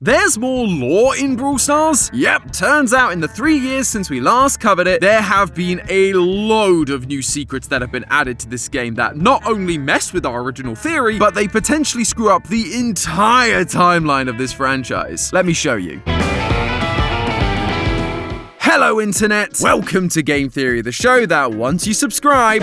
There's more lore in Brawl Stars? Yep, turns out in the 3 years since we last covered it, there have been a load of new secrets that have been added to this game that not only mess with our original theory, but they potentially screw up the entire timeline of this franchise. Let me show you. Hello Internet! Welcome to Game Theory, the show that once you subscribe...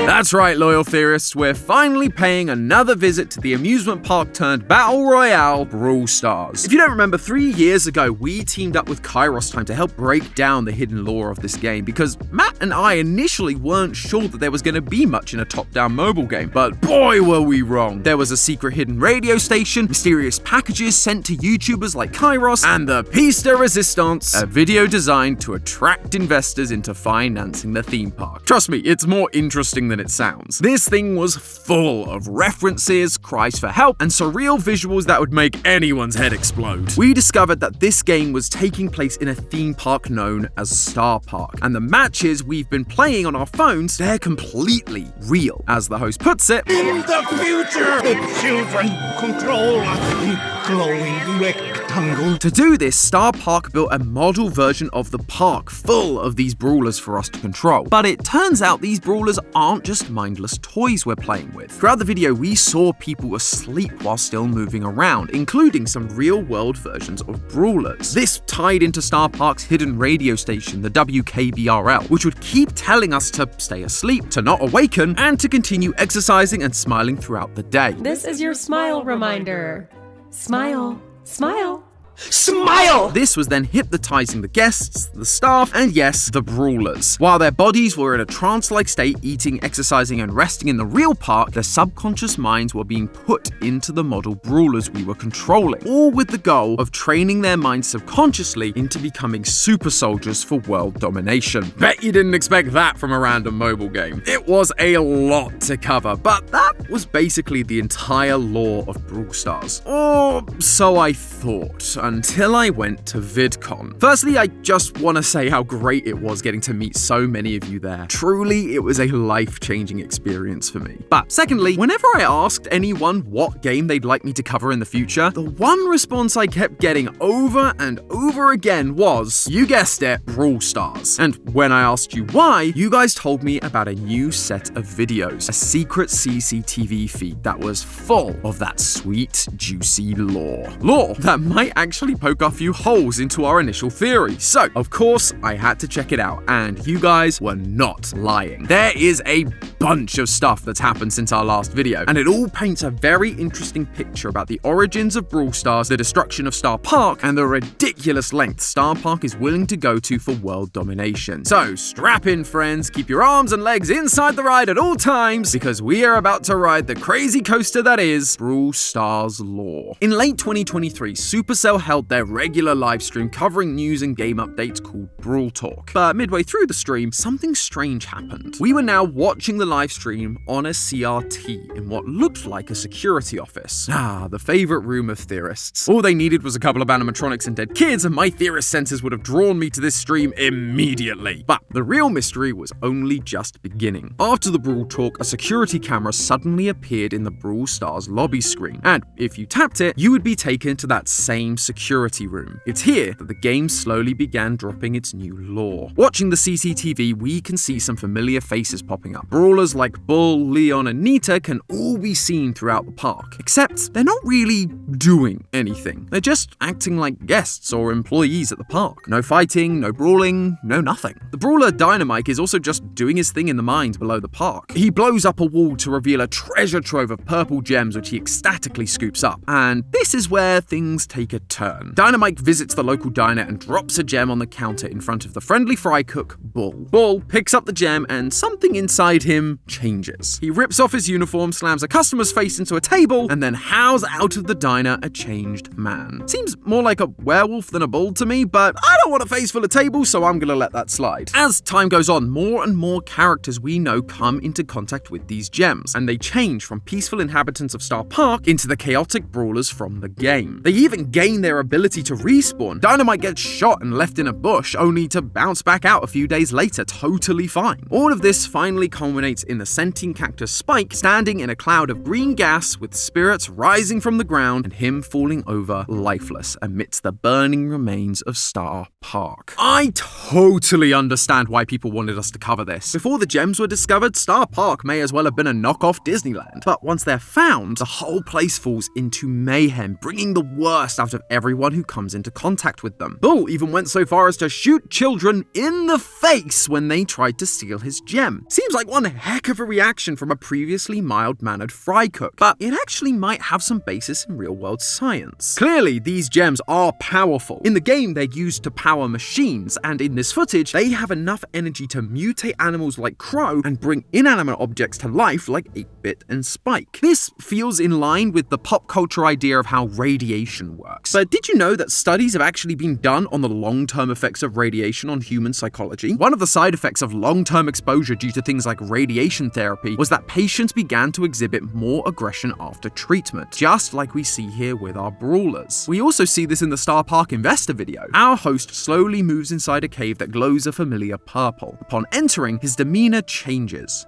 That's right, loyal theorists, we're finally paying another visit to the amusement park turned battle royale, Brawl Stars. If you don't remember, 3 years ago, we teamed up with Keristoufi to help break down the hidden lore of this game, because Matt and I initially weren't sure that there was going to be much in a top-down mobile game, but boy were we wrong. There was a secret hidden radio station, mysterious packages sent to YouTubers like Kairos, and the piece de resistance, a video designed to attract investors into financing the theme park. Trust me, it's more interesting than it sounds. This thing was full of references, cries for help, and surreal visuals that would make anyone's head explode. We discovered that this game was taking place in a theme park known as Star Park, and the matches we've been playing on our phones, they're completely real. As the host puts it, in the future, the children control us in glowing rectangles. To do this, Star Park built a model version of the park full of these brawlers for us to control. But it turns out these brawlers aren't just mindless toys we're playing with. Throughout the video, we saw people asleep while still moving around, including some real-world versions of brawlers. This tied into Star Park's hidden radio station, the WKBRL, which would keep telling us to stay asleep, to not awaken, and to continue exercising and smiling throughout the day. This is your smile reminder. Smile, smile. Smile! This was then hypnotizing the guests, the staff, and yes, the brawlers. While their bodies were in a trance-like state, eating, exercising, and resting in the real park, their subconscious minds were being put into the model brawlers we were controlling, all with the goal of training their minds subconsciously into becoming super soldiers for world domination. Bet you didn't expect that from a random mobile game. It was a lot to cover, but that was basically the entire lore of Brawl Stars. Or so I thought, until I went to VidCon. Firstly, I just want to say how great it was getting to meet so many of you there. Truly, it was a life-changing experience for me. But secondly, whenever I asked anyone what game they'd like me to cover in the future, the one response I kept getting over and over again was, you guessed it, Brawl Stars. And when I asked you why, you guys told me about a new set of videos, a secret CCTV feed that was full of that sweet, juicy lore. Lore that might actually poke a few holes into our initial theory. So, of course, I had to check it out, and you guys were not lying. There is a bunch of stuff that's happened since our last video, and it all paints a very interesting picture about the origins of Brawl Stars, the destruction of Star Park, and the ridiculous lengths Star Park is willing to go to for world domination. So, strap in, friends, keep your arms and legs inside the ride at all times, because we are about to ride the crazy coaster that is Brawl Stars lore. In late 2023, Supercell held their regular live stream covering news and game updates called Brawl Talk. But midway through the stream, something strange happened. We were now watching the live stream on a CRT in what looked like a security office. The favorite room of theorists. All they needed was a couple of animatronics and dead kids, and my theorist senses would have drawn me to this stream immediately. But the real mystery was only just beginning. After the Brawl Talk, a security camera suddenly appeared in the Brawl Stars lobby screen, and if you tapped it, you would be taken to that same security room. It's here that the game slowly began dropping its new lore. Watching the CCTV, we can see some familiar faces popping up. Brawlers like Bull, Leon, and Nita can all be seen throughout the park, except they're not really doing anything. They're just acting like guests or employees at the park. No fighting, no brawling, no nothing. The brawler Dynamite is also just doing his thing in the mines below the park. He blows up a wall to reveal a treasure trove of purple gems which he ecstatically scoops up. And this is where things take a turn. Dynamite visits the local diner and drops a gem on the counter in front of the friendly fry cook, Bull. Bull picks up the gem and something inside him changes. He rips off his uniform, slams a customer's face into a table, and then howls out of the diner a changed man. Seems more like a werewolf than a bull to me, but I don't want a face full of tables, so I'm gonna let that slide. As time goes on, more and more characters we know come into contact with these gems, and they change from peaceful inhabitants of Star Park into the chaotic brawlers from the game. They even gain their ability to respawn. Dynamite gets shot and left in a bush, only to bounce back out a few days later, totally fine. All of this finally culminates in the sentient cactus Spike standing in a cloud of green gas with spirits rising from the ground and him falling over lifeless amidst the burning remains of Star Park. I totally understand why people wanted us to cover this. Before the gems were discovered, Star Park may as well have been a knockoff Disneyland. But once they're found, the whole place falls into mayhem, bringing the worst out of everyone who comes into contact with them. Bull even went so far as to shoot children in the face when they tried to steal his gem. Seems like one heck of a reaction from a previously mild-mannered fry cook, but it actually might have some basis in real-world science. Clearly, these gems are powerful. In the game, they're used to power machines, and in this footage, they have enough energy to mutate animals like Crow and bring inanimate objects to life like 8-Bit and Spike. This feels in line with the pop culture idea of how radiation works. But did you know that studies have actually been done on the long-term effects of radiation on human psychology? One of the side effects of long-term exposure due to things like radiation therapy was that patients began to exhibit more aggression after treatment, just like we see here with our brawlers. We also see this in the Star Park investor video. Our host slowly moves inside a cave that glows a familiar purple. Upon entering, his demeanor changes.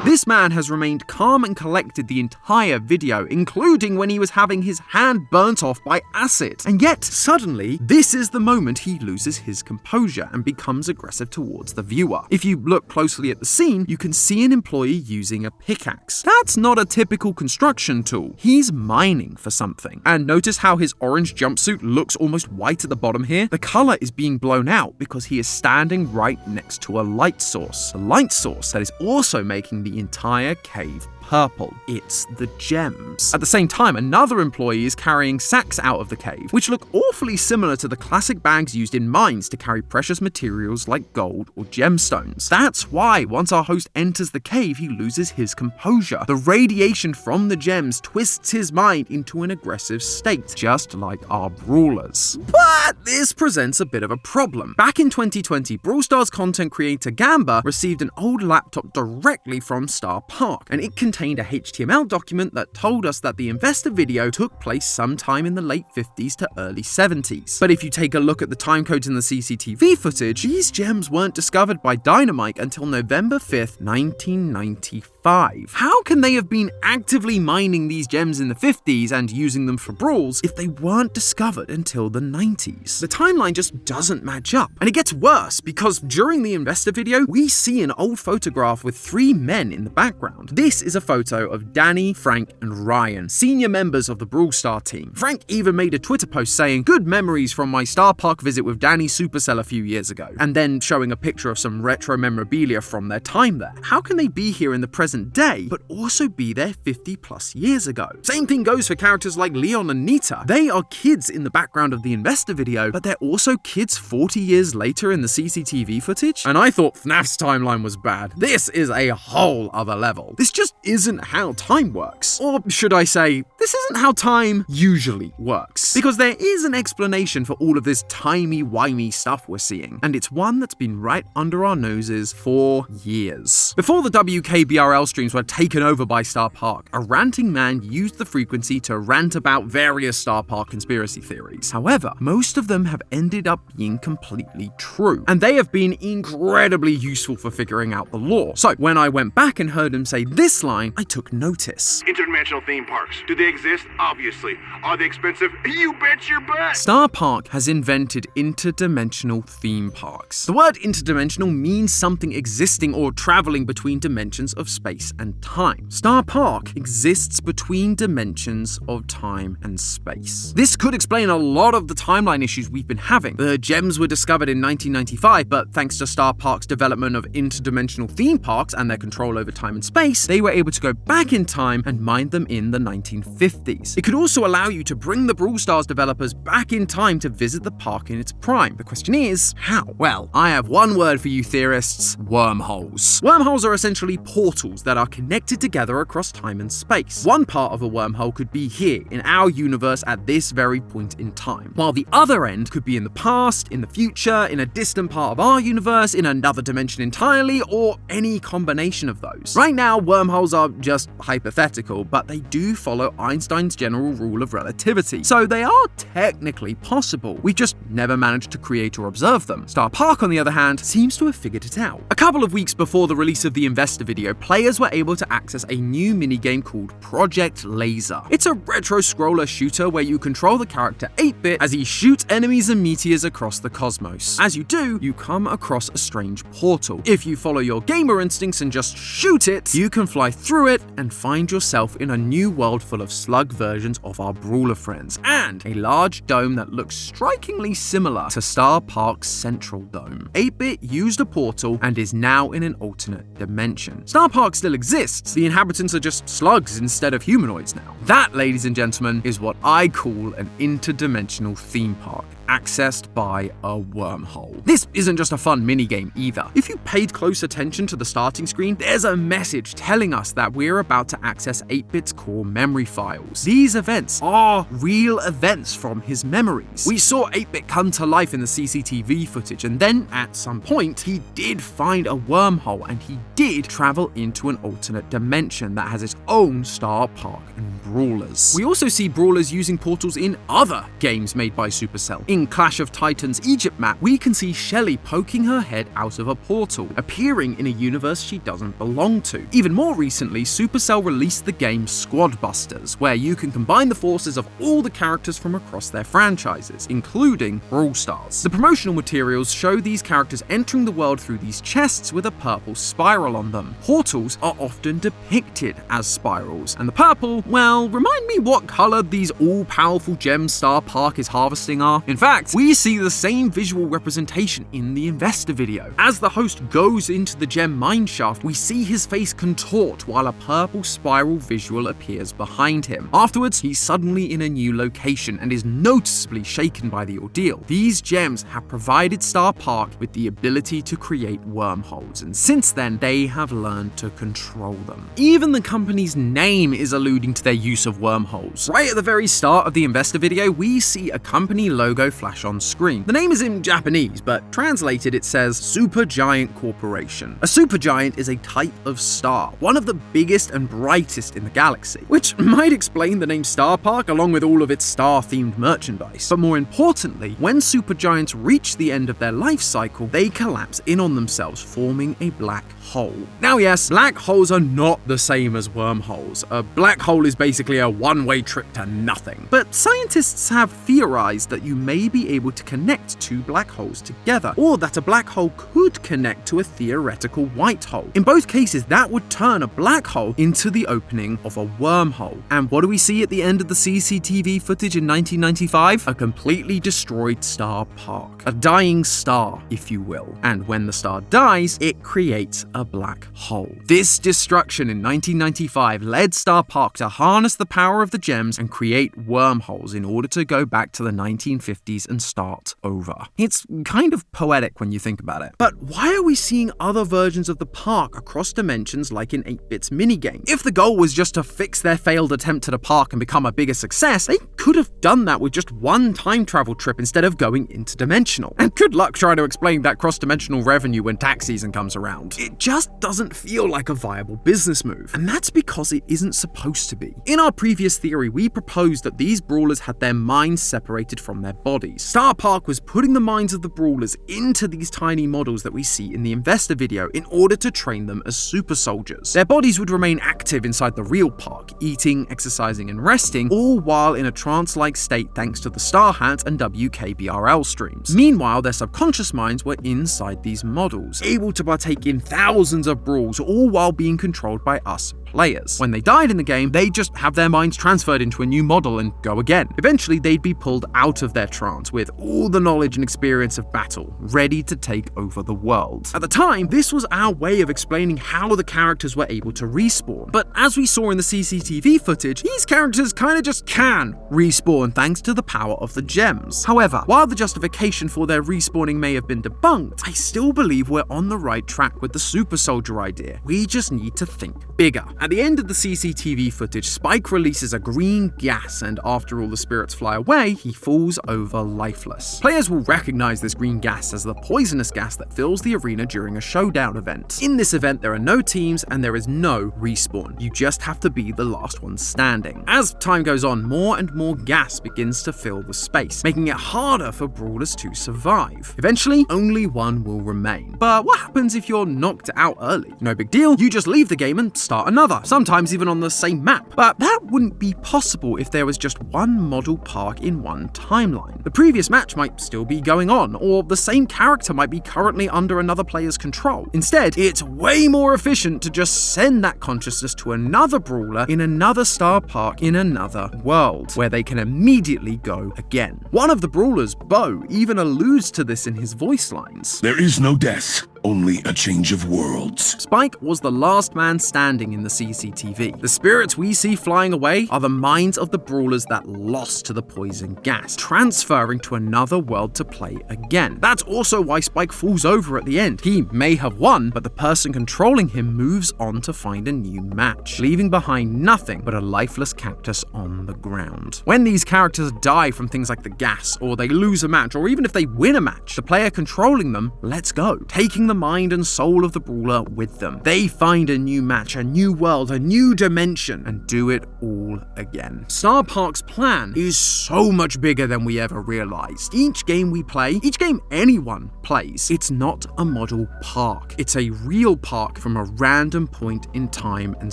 This man has remained calm and collected the entire video, including when he was having his hand burnt off by acid. And yet, suddenly, this is the moment he loses his composure and becomes aggressive towards the viewer. If you look closely at the scene, you can see an employee using a pickaxe. That's not a typical construction tool. He's mining for something. And notice how his orange jumpsuit looks almost white at the bottom here? The color is being blown out because he is standing right next to a light source. The light source that is also making the entire cave purple. It's the gems. At the same time, another employee is carrying sacks out of the cave, which look awfully similar to the classic bags used in mines to carry precious materials like gold or gemstones. That's why once our host enters the cave, he loses his composure. The radiation from the gems twists his mind into an aggressive state, just like our brawlers. But this presents a bit of a problem. Back in 2020, Brawl Stars content creator Gamba received an old laptop directly from Star Park, and it contained a HTML document that told us that the investor video took place sometime in the late 50s to early 70s. But if you take a look at the timecodes in the CCTV footage, these gems weren't discovered by Dynamite until November 5th, 1995. How can they have been actively mining these gems in the 50s and using them for brawls if they weren't discovered until the 90s? The timeline just doesn't match up. And it gets worse because during the investor video, we see an old photograph with 3 men in the background. This is a photo of Danny, Frank, and Ryan, senior members of the Brawl Star team. Frank even made a Twitter post saying, "Good memories from my Star Park visit with Danny Supercell a few years ago," and then showing a picture of some retro memorabilia from their time there. How can they be here in the present day, but also be there 50 plus years ago? Same thing goes for characters like Leon and Nita. They are kids in the background of the investor video, but they're also kids 40 years later in the CCTV footage. And I thought FNAF's timeline was bad. This is a whole other level. This just isn't how time works. Or should I say, this isn't how time usually works. Because there is an explanation for all of this timey-wimey stuff we're seeing, and it's one that's been right under our noses for years. Before the WKBRL streams were taken over by Star Park, a ranting man used the frequency to rant about various Star Park conspiracy theories. However, most of them have ended up being completely true, and they have been incredibly useful for figuring out the lore. So when I went back and heard him say this line, I took notice. Interdimensional theme parks. Do they exist? Obviously. Are they expensive? You bet your butt! Star Park has invented interdimensional theme parks. The word interdimensional means something existing or traveling between dimensions of space and time. Star Park exists between dimensions of time and space. This could explain a lot of the timeline issues we've been having. The gems were discovered in 1995, but thanks to Star Park's development of interdimensional theme parks and their control over time and space, they were able to go back in time and mine them in the 1950s. 1950s. It could also allow you to bring the Brawl Stars developers back in time to visit the park in its prime. The question is, how? Well, I have one word for you theorists: wormholes. Wormholes are essentially portals that are connected together across time and space. One part of a wormhole could be here, in our universe at this very point in time, while the other end could be in the past, in the future, in a distant part of our universe, in another dimension entirely, or any combination of those. Right now, wormholes are just hypothetical, but they do follow Einstein's general rule of relativity, so they are technically possible. We've just never managed to create or observe them. Star Park, on the other hand, seems to have figured it out. A couple of weeks before the release of the investor video, players were able to access a new minigame called Project Laser. It's a retro scroller shooter where you control the character 8-Bit as he shoots enemies and meteors across the cosmos. As you do, you come across a strange portal. If you follow your gamer instincts and just shoot it, you can fly through it and find yourself in a new world full of slug versions of our brawler friends, and a large dome that looks strikingly similar to Star Park's central dome. 8-Bit used a portal and is now in an alternate dimension. Star Park still exists, the inhabitants are just slugs instead of humanoids now. That, ladies and gentlemen, is what I call an interdimensional theme park, accessed by a wormhole. This isn't just a fun minigame either. If you paid close attention to the starting screen, there's a message telling us that we're about to access 8-Bit's core memory files. These events are real events from his memories. We saw 8-Bit come to life in the CCTV footage, and then at some point, he did find a wormhole and he did travel into an alternate dimension that has its own Star Park and brawlers. We also see brawlers using portals in other games made by Supercell. In Clash of Titans Egypt map, we can see Shelly poking her head out of a portal, appearing in a universe she doesn't belong to. Even more recently, Supercell released the game Squad Busters, where you can combine the forces of all the characters from across their franchises, including Brawl Stars. The promotional materials show these characters entering the world through these chests with a purple spiral on them. Portals are often depicted as spirals, and the purple, well, remind me what color these all-powerful gems Star Park is harvesting are. In fact, we see the same visual representation in the investor video. As the host goes into the gem mineshaft, we see his face contort while a purple spiral visual appears behind him. Afterwards, he's suddenly in a new location and is noticeably shaken by the ordeal. These gems have provided Star Park with the ability to create wormholes, and since then, they have learned to control them. Even the company's name is alluding to their use of wormholes. Right at the very start of the investor video, we see a company logo flash on screen. The name is in Japanese, but translated it says Supergiant Corporation. A supergiant is a type of star, one of the biggest and brightest in the galaxy, which might explain the name Star Park along with all of its star-themed merchandise. But more importantly, when supergiants reach the end of their life cycle, they collapse in on themselves, forming a black hole. Now yes, black holes are not the same as wormholes. A black hole is basically a one-way trip to nothing. But scientists have theorized that you may be able to connect two black holes together, or that a black hole could connect to a theoretical white hole. In both cases, that would turn a black hole into the opening of a wormhole. And what do we see at the end of the CCTV footage in 1995? A completely destroyed Star Park. A dying star, if you will. And when the star dies, it creates a black hole. This destruction in 1995 led Star Park to harness the power of the gems and create wormholes in order to go back to the 1950s and start over. It's kind of poetic when you think about it. But why are we seeing other versions of the park across dimensions like in 8-Bit's minigame? If the goal was just to fix their failed attempt at a park and become a bigger success, they could have done that with just one time travel trip instead of going interdimensional. And good luck trying to explain that cross-dimensional revenue when tax season comes around. It just doesn't feel like a viable business move, and that's because it isn't supposed to be. In our previous theory, we proposed that these brawlers had their minds separated from their bodies. Star Park was putting the minds of the brawlers into these tiny models that we see in the investor video in order to train them as super soldiers. Their bodies would remain active inside the real park, eating, exercising, and resting, all while in a trance-like state thanks to the Star Hat and WKBRL streams. Meanwhile, their subconscious minds were inside these models, able to partake in thousands of brawls, all while being controlled by us players. When they died in the game, they'd just have their minds transferred into a new model and go again. Eventually, they'd be pulled out of their trance with all the knowledge and experience of battle, ready to take over the world. At the time, this was our way of explaining how the characters were able to respawn. But as we saw in the CCTV footage, these characters kinda just can respawn thanks to the power of the gems. However, while the justification for their respawning may have been debunked, I still believe we're on the right track with the super soldier idea. We just need to think bigger. At the end of the CCTV footage, Spike releases a green gas, and after all the spirits fly away, he falls over lifeless. Players will recognize this green gas as the poisonous gas that fills the arena during a showdown event. In this event, there are no teams and there is no respawn. You just have to be the last one standing. As time goes on, more and more gas begins to fill the space, making it harder for brawlers to survive. Eventually, only one will remain. But what happens if you're knocked out early? No big deal, you just leave the game and start another, sometimes even on the same map. But that wouldn't be possible if there was just one model park in one timeline. The previous match might still be going on, or the same character might be currently under another player's control. Instead, it's way more efficient to just send that consciousness to another brawler in another star park in another world, where they can immediately go again. One of the brawlers, Bo, even alludes to this in his voice lines. There is no death, only a change of worlds. Spike was the last man standing in the CCTV. The spirits we see flying away are the minds of the brawlers that lost to the poison gas, transferring to another world to play again. That's also why Spike falls over at the end. He may have won, but the person controlling him moves on to find a new match, leaving behind nothing but a lifeless cactus on the ground. When these characters die from things like the gas, or they lose a match, or even if they win a match, the player controlling them lets go, taking the mind and soul of the brawler with them. They find a new match, a new world, a new dimension, and do it all again. Star Park's plan is so much bigger than we ever realized. Each game we play, each game anyone plays, it's not a model park. It's a real park from a random point in time and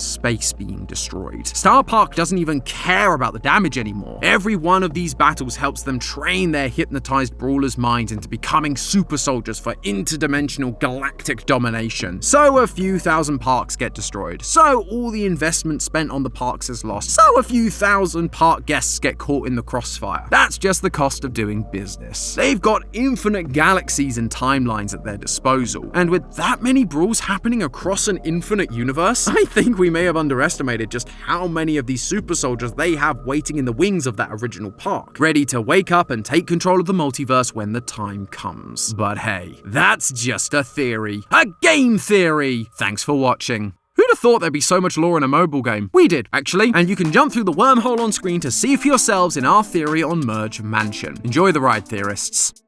space being destroyed. Star Park doesn't even care about the damage anymore. Every one of these battles helps them train their hypnotized brawlers' minds into becoming super soldiers for interdimensional galactic domination. So a few thousand parks get destroyed. So all the investment spent on the parks is lost. So a few thousand park guests get caught in the crossfire. That's just the cost of doing business. They've got infinite galaxies and timelines at their disposal. And with that many brawls happening across an infinite universe, I think we may have underestimated just how many of these super soldiers they have waiting in the wings of that original park, ready to wake up and take control of the multiverse when the time comes. But hey, that's just a theory. A game theory! Thanks for watching. Who'd have thought there'd be so much lore in a mobile game? We did, actually, and you can jump through the wormhole on screen to see for yourselves in our theory on Merge Mansion. Enjoy the ride, theorists.